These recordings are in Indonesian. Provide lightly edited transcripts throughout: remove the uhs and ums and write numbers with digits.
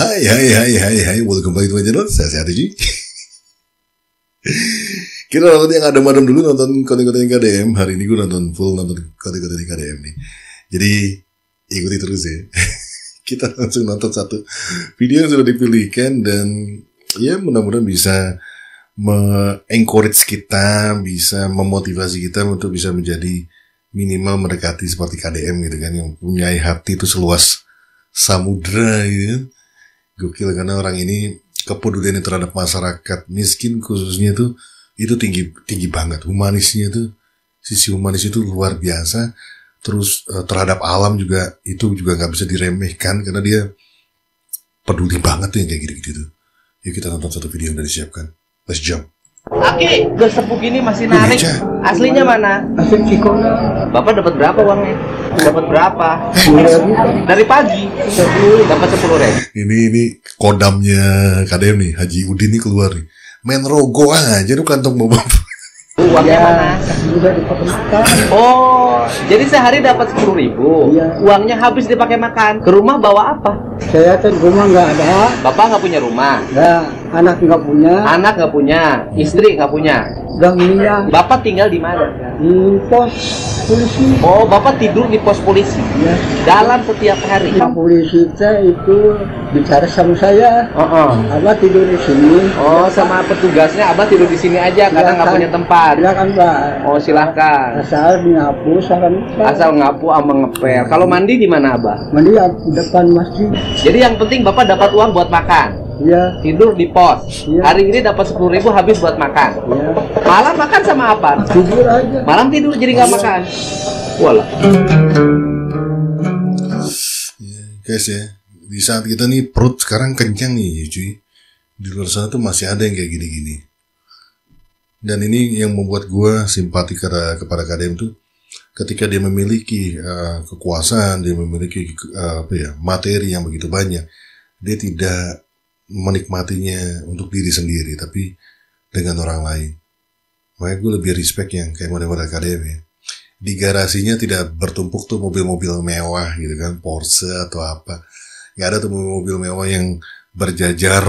Hai, welcome back to my channel, saya Sehat Uji. Kita nonton yang adem-adem dulu, nonton konten-konten KDM. Hari ini gue nonton konten-konten KDM nih. Jadi, ikuti terus ya. Kita langsung nonton satu video yang sudah dipilihkan. Dan ya mudah-mudahan bisa me-encourage kita, bisa memotivasi kita untuk bisa menjadi minimal mendekati seperti KDM gitu kan. Yang punya hati itu seluas samudra gitu kan. Gokil, karena orang ini kepeduliannya terhadap masyarakat miskin khususnya itu tinggi banget. Humanisnya itu, sisi humanis itu luar biasa. Terus terhadap alam juga itu juga nggak bisa diremehkan karena dia peduli banget tuh yang kayak gitu-gitu tuh. Yuk kita nonton satu video yang udah disiapkan. Let's jump. Aki, udah sepuh gini masih narik. Aslinya mana? Asli Cikona. Bapak dapat berapa uangnya? Dapat berapa? 10.000. Dari pagi. Dapat 10.000. Ini kodamnya KDM nih, Haji Udin nih keluar nih. Main rogo aja tuh kantong bapak. Uangnya mana? Udah dipakai makan. Oh, jadi sehari dapat 10.000. Iya. Uangnya habis dipakai makan. Ke rumah bawa apa? Saya kan rumah nggak ada. Bapak nggak punya rumah. Nggak, anak nggak punya. Anak nggak punya. Istri nggak punya. Udah meninggal. Bapak tinggal di mana? Di pos polisi. Oh, Bapak tidur di pos polisi. Ya. Dalam setiap hari. Pak polisi itu bicara sama saya. Abah tidur di sini. Oh, sama petugasnya Abah tidur di sini aja karena nggak punya tempat. Silakan Pak. Oh, silahkan. Asal nyapu, Asal ngapu sama ngepel. Kalau mandi di mana Abah? mandi di depan masjid. Jadi yang penting Bapak dapat uang buat makan. Iya. Tidur di pos. Iya. Hari ini dapat 10.000 habis buat makan. Iya. Malam makan sama apa? Tidur aja. Malam tidur jadi nggak makan. Walah. Ya, guys ya, di saat kita nih perut sekarang kencang nih cuy. Di luar sana tuh masih ada yang kayak gini-gini. Dan ini yang membuat gue simpati kepada KDM tuh, ketika dia memiliki kekuasaan, dia memiliki materi yang begitu banyak, dia tidak menikmatinya untuk diri sendiri, tapi dengan orang lain. Makanya gue lebih respect yang kayak model-model KDM ya. Di garasinya tidak bertumpuk tuh mobil-mobil mewah gitu kan, Porsche atau apa. Gak ada tuh mobil-mobil mewah yang berjajar,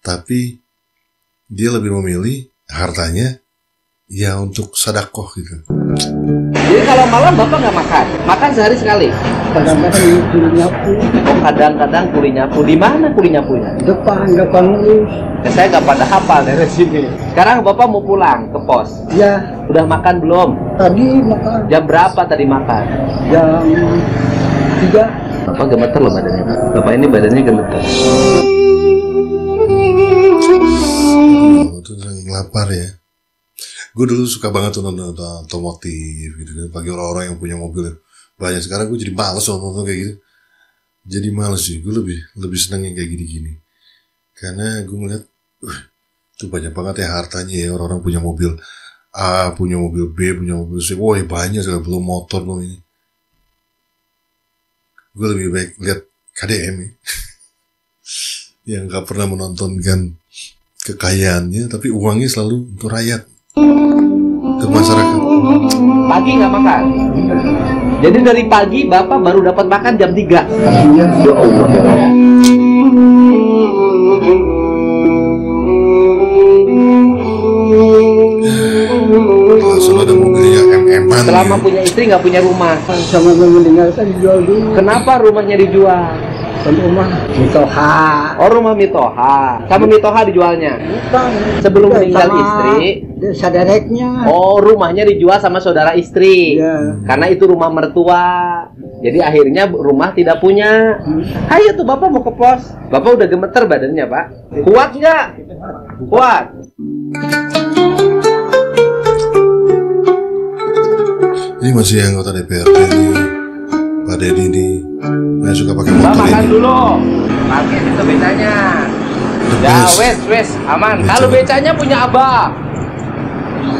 tapi dia lebih memilih hartanya ya untuk sedekah gitu. Jadi kalau malam Bapak nggak makan? Makan sehari sekali? Kadang-kadang kuli nyapu. Oh, kadang-kadang kuli nyapu. Di mana kuli nyapunya? Depan lulus. Ya, saya nggak pada hafal dari sini. Sekarang Bapak mau pulang ke pos. Ya, Udah makan belum? tadi makan Jam berapa tadi makan? jam 3. Bapak gemeter loh badannya. Bapak ini badannya gemeter. Itu saking lapar ya. Gue dulu suka banget tuh nonton otomotif gitu kan, bagi orang-orang yang punya mobil banyak. Sekarang gue jadi males nonton kayak gitu. Jadi males sih, gue lebih seneng yang kayak gini-gini. Karena gue ngeliat, tuh banyak banget ya hartanya ya, orang-orang punya mobil A, punya mobil B, punya mobil C. Wah banyak sekali, belum motor belum ini. Gue lebih baik lihat KDM ya. Yang gak pernah menontonkan kekayaannya, tapi uangnya selalu untuk rakyat, untuk masyarakat. Pagi nggak makan? Jadi dari pagi Bapak baru dapat makan jam 3. Iya. Ya Allah. Selalu ada mobilnya MM-an. Selama ya. punya istri nggak punya rumah. Sama meninggalkan dijual dulu. Kenapa rumahnya dijual? Kan rumah Mitoha. Oh, rumah Mitoha. Sama Mitoha dijualnya. Bukan. Sebelum Udah, meninggal sama istri. Saudaranya. Oh, rumahnya dijual sama saudara istri. Iya. Karena itu rumah mertua. Jadi akhirnya rumah tidak punya. Ayo tuh Bapak mau ke pos. Bapak udah gemeter badannya, Pak. Kuat nggak? Kuat. Ini masih anggota DPRD nih, Pak Deddy nih, yang suka pakai Mbak motor makan ini. dulu. Pakai itu becanya. Ya, wes, aman. Kalau becanya punya Abah.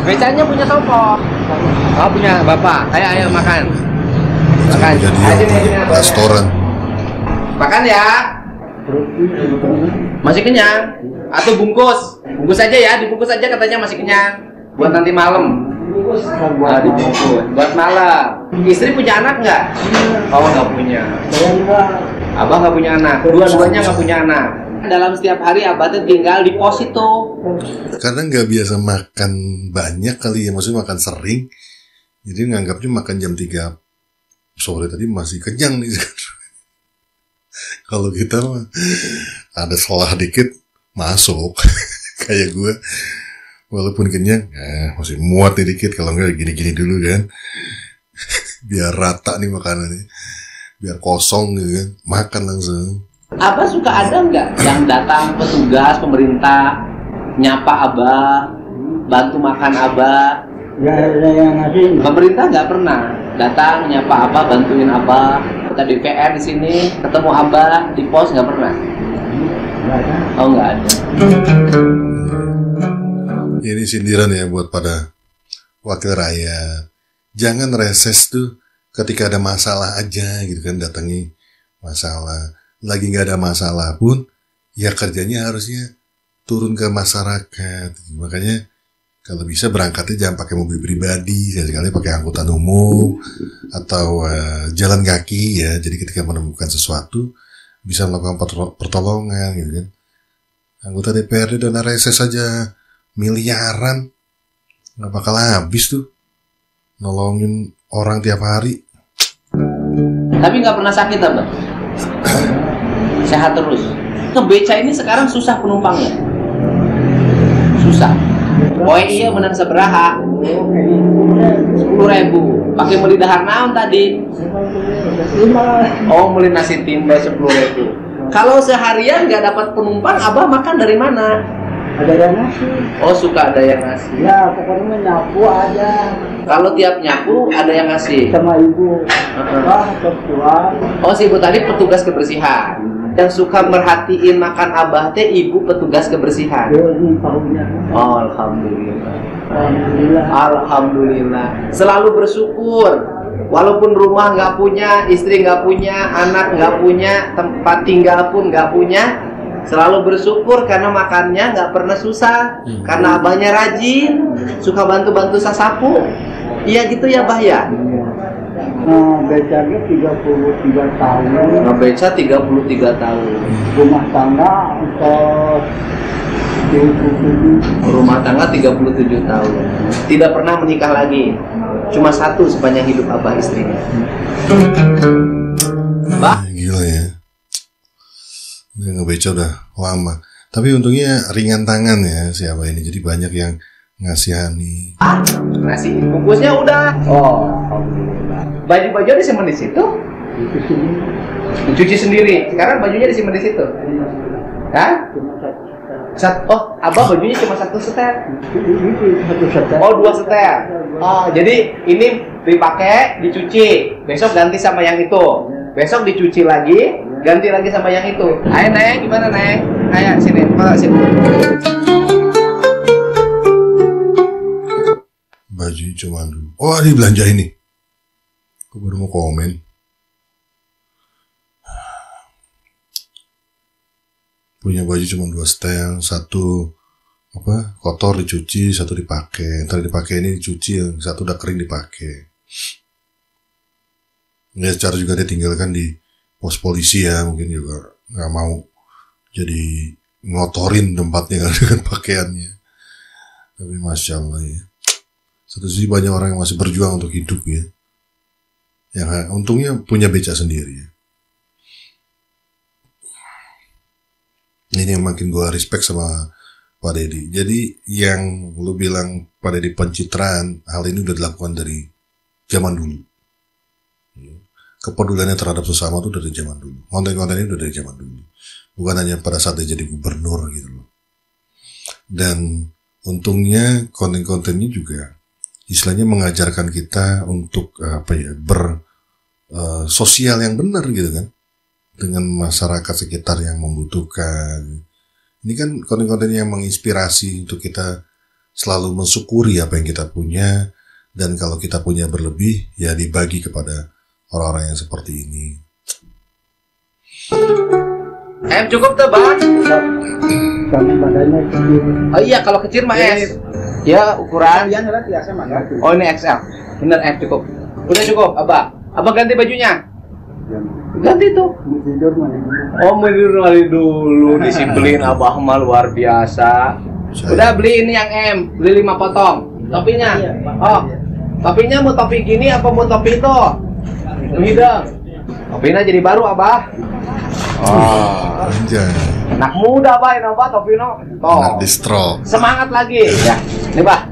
Becanya punya Topo. Oh, punya Bapak. Ayo makan. Makan. Jadi Sini. restoran. Makan ya. Masih kenyang? Atau bungkus? Bungkus aja ya, dibungkus aja katanya masih kenyang. Buat nanti malam. Nah, dibungkus. Buat malam. Istri punya anak nggak? Oh, nggak punya. Abah nggak punya anak, dua-duanya nggak punya anak. Dalam setiap hari Abah tuh tinggal di pos itu. Karena nggak biasa makan banyak kali ya, maksudnya makan sering. Jadi nganggapnya makan jam 3 sore tadi masih kenyang nih. Kalau kita mah ada selah dikit masuk. Kayak gue, walaupun kenyang, masih muat nih dikit. Kalau enggak gini-gini dulu kan. Biar rata nih makanannya. Biar kosong gitu kan. Makan langsung. Abah suka ada nggak yang datang petugas pemerintah nyapa Abah, bantu makan Abah? Ya yang ngasih. Pemerintah nggak pernah datang nyapa Abah, bantuin Abah. Kita di PR di sini ketemu Abah di pos nggak pernah. Oh nggak ada. Ini sindiran ya buat pada wakil rakyat. Jangan reses tuh ketika ada masalah aja gitu kan, datangi masalah. Lagi nggak ada masalah pun, ya kerjanya harusnya turun ke masyarakat. Makanya kalau bisa berangkatnya jangan pakai mobil pribadi, sekali-kali pakai angkutan umum atau jalan kaki ya. Jadi ketika menemukan sesuatu bisa melakukan pertolongan gitu kan. Anggota DPRD dana reses saja miliaran, nggak bakal habis tuh nolongin orang tiap hari. Tapi nggak pernah sakit Abah? Sehat terus. Ke beca ini sekarang susah penumpangnya. Susah. Oh iya benar seberaha. 10.000. Pakai beli dahar naon tadi? Oh beli nasi timba 10.000. Kalau seharian nggak dapat penumpang, Abah makan dari mana? Ada yang ngasih. Oh suka ada yang ngasih. Ya pokoknya nyapu aja. Kalau tiap nyapu ada yang ngasih. Sama ibu. Ketua. Oh si ibu tadi petugas kebersihan. Yang suka merhatiin makan Abah teh ibu petugas kebersihan. Oh, alhamdulillah. Alhamdulillah. Selalu bersyukur. Walaupun rumah nggak punya, istri nggak punya, anak nggak punya, tempat tinggal pun nggak punya, selalu bersyukur karena makannya nggak pernah susah. Karena Abahnya rajin, suka bantu-bantu sasapu. Iya gitu ya Bah ya. Becanya 33 tahun. Ngebeca 33 tahun. Rumah tangga untuk 37. Rumah tangga 37 tahun. Tidak pernah menikah lagi. Cuma satu sepanjang hidup Abah istrinya. Bah. Gila ya. Dia ngebeca udah lama. Tapi untungnya ringan tangan ya siapa ini. Jadi banyak yang ngasihani. Nasi bungkusnya udah. Oh, alhamdulillah. Baju-baju disimpan di situ? Dicuci sendiri. Sekarang bajunya disimpan di situ. Hah? Oh, Abah bajunya cuma satu setel. Oh, 2 setel. Oh, jadi ini dipakai, dicuci. Besok ganti sama yang itu. Besok dicuci lagi, ganti lagi sama yang itu. Ayo Neng, gimana Neng? Ayo sini, kalau sini. Baju cuma dulu. Oh, ini belanja ini. Aku baru mau komen. Punya baju cuma 2 setel, satu kotor dicuci, satu dipakai. Ntar dipakai ini dicuci, yang satu udah kering dipakai. Ya secara juga dia tinggalkan di pos polisi ya, mungkin juga nggak mau jadi ngotorin tempatnya dengan pakaiannya. Tapi masya Allah ya. Satu sisi banyak orang yang masih berjuang untuk hidup ya. Yang untungnya punya beca sendiri ya. Ini yang makin gue respect sama Pak Deddy. Jadi yang lu bilang Pak Deddy pencitraan, hal ini udah dilakukan dari zaman dulu. Kepeduliannya terhadap sesama itu dari zaman dulu. Konten-konten ini udah dari zaman dulu. Bukan hanya pada saat dia jadi gubernur gitu loh. Dan untungnya konten-kontennya juga istilahnya mengajarkan kita untuk sosial yang benar gitu kan, dengan masyarakat sekitar yang membutuhkan. Ini kan konten-konten yang menginspirasi untuk kita selalu mensyukuri apa yang kita punya, dan kalau kita punya berlebih ya dibagi kepada orang-orang yang seperti ini. Cukup tuh Bang. Kami badannya kecil. Oh iya kalau kecil mah S. Ya ukuran. Oh ini XL. Bener cukup. Udah cukup Abah. Abah ganti bajunya. Ganti tuh. Tidur mandi dulu. Oh, mandi dulu. Disiplin Abah mah luar biasa. Udah beli ini yang M, beli 5 potong. Topinya. Oh. Topinya mau topi gini apa mau topi itu? Hidung. Topinya jadi baru Abah. Oh. Anjay. Anak muda Bah, ini Abah topino. Anak distro. Semangat lagi. Ya. Nih Bah.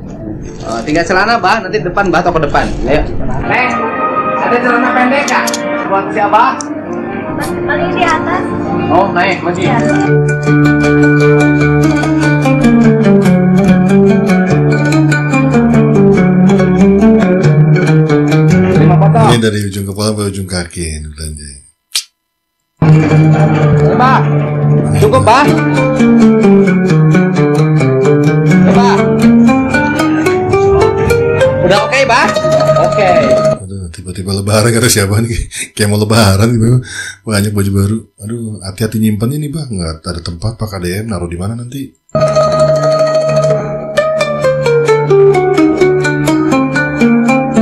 Tinggal celana Bah, nanti depan Bah atau ke depan. Ayo. Neng, ada celana pendek Kak? Buat si Abah? Paling di atas. Oh, naik lagi. Ya. Ini dari ujung kepala ke ujung kaki ini belanja. Bah, cukup Bah. Bah. Udah oke Bah? Oke. Aduh, tiba-tiba lebaran kata siapa nih? Kayak mau lebaran gitu. Banyak baju baru. Aduh, hati-hati nyimpannya nih Bang. Nggak ada tempat Pak KDM, naruh di mana nanti?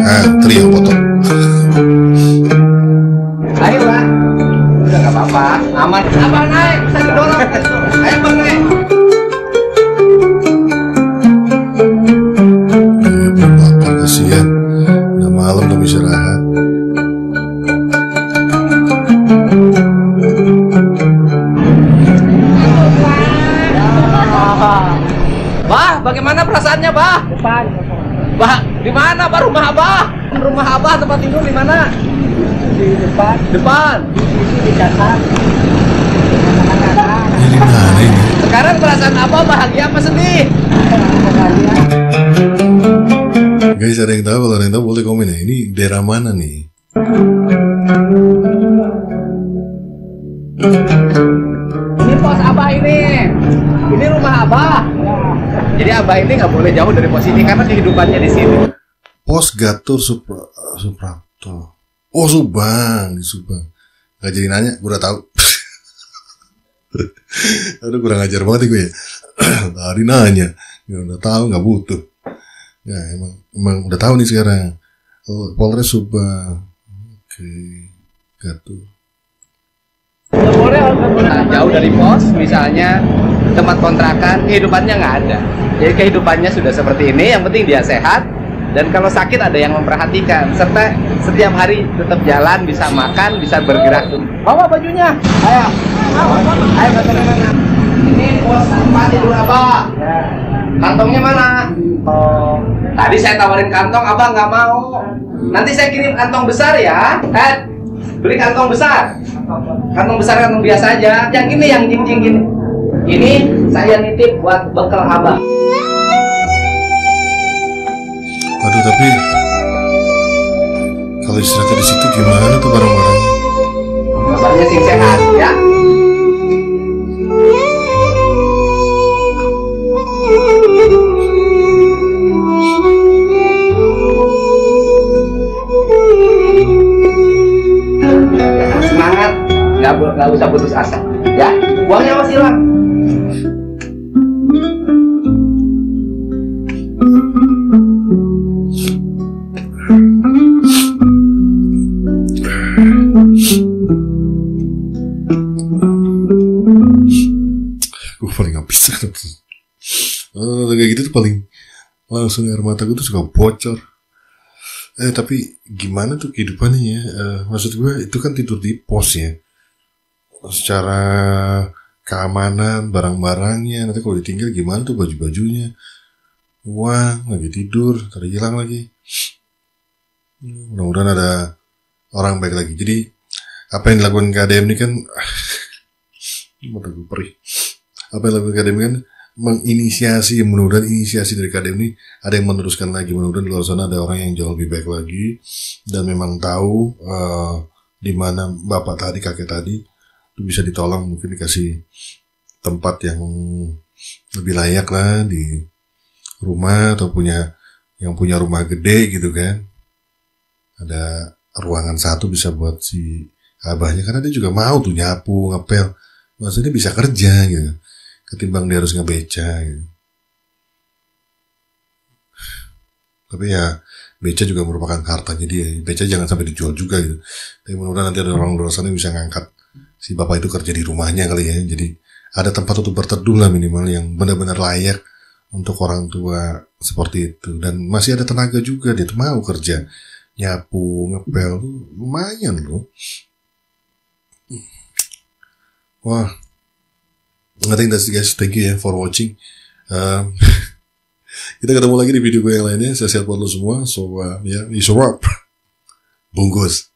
Antri yang potong. Ayo Bah. Udah nggak apa-apa, aman. Abang naik, bisa didorong. Ayo Bang naik. Bapak kasihan. Udah malam udah istirahat. Bah, bagaimana perasaannya Bah? Depan. Bah, di mana Bah rumah Abah? Rumah Abah tempat tidur di mana? Di depan. Depan. Di belakang. Ini mana ini? Sekarang perasaan Abah bahagia apa sedih? Guys, ada yang tahu? Kalau ada yang tahu boleh komen ya. Ini daerah mana nih? Ini pos Abah ini. Ini rumah Abah. Jadi Abah ini nggak boleh jauh dari pos ini karena kehidupannya di sini. Pos Gatot Suprapto. Oh, Subang, di Subang. Gak jadi nanya, gue udah tahu. Aduh, kurang ajar banget nih gue ya. Tadi nanya, ya udah tahu, nggak butuh. Ya emang udah tahu nih sekarang. Oh, Polres Subang. Oke, Gatot. Nah, jauh dari pos, misalnya tempat kontrakan, kehidupannya nggak ada. Jadi kehidupannya sudah seperti ini. Yang penting dia sehat. Dan kalau sakit ada yang memperhatikan, serta setiap hari tetap jalan, bisa makan, bisa bergerak. Bawa bajunya, ayo, ayo kata-kata. Ini pos tempat tidur Abah. Kantongnya mana? Oh, tadi saya tawarin kantong, Abah nggak mau. Nanti saya kirim kantong besar ya. Beli kantong besar. Kantong besar, kantong biasa aja. Yang ini yang jing-jing gini. Ini saya nitip buat bekal Abah. Aduh, tapi kalau istirahat di situ gimana tuh barang-barangnya? Kabarnya sih sehat ya. Semangat, nggak usah putus asa. Ya, uangnya masih hilang. Gue paling gak bisa. Kayak gitu tuh paling langsung air mata gue tuh suka bocor. Tapi gimana tuh kehidupannya ya? Maksud gue itu kan tidur di pos ya. Secara keamanan, barang-barangnya, nanti kalau ditinggal gimana tuh baju-bajunya, uang, lagi tidur, tadi hilang lagi. Mudah-mudahan ada orang baik lagi. Jadi apa yang dilakukan KDM ini kan mata gue perih. Apa yang dilakukan KDM kan menginisiasi, mudah-mudahan inisiasi dari KDM ini ada yang meneruskan lagi. Mudah-mudahan di luar sana ada orang yang jauh lebih baik lagi dan memang tahu di mana bapak tadi, kakek tadi itu bisa ditolong, mungkin dikasih tempat yang lebih layak lah di rumah, atau yang punya rumah gede gitu kan, ada ruangan satu bisa buat si abahnya, karena dia juga mau tuh nyapu, ngepel, maksudnya bisa kerja gitu, ketimbang dia harus ngebeca gitu. Tapi ya beca juga merupakan hartanya dia. Beca jangan sampai dijual juga gitu. Tapi mudah-mudahan nanti ada orang luar sana yang bisa ngangkat si bapak itu kerja di rumahnya kali ya. Jadi ada tempat untuk berteduh lah minimal yang benar-benar layak untuk orang tua seperti itu. Dan masih ada tenaga juga, dia tuh mau kerja nyapu, ngepel tuh lumayan loh. Wah, I think that's it guys. Thank you ya for watching. Kita ketemu lagi di video gue yang lainnya. Saya sehat buat lo semua. So ya, you show up. Bungkus.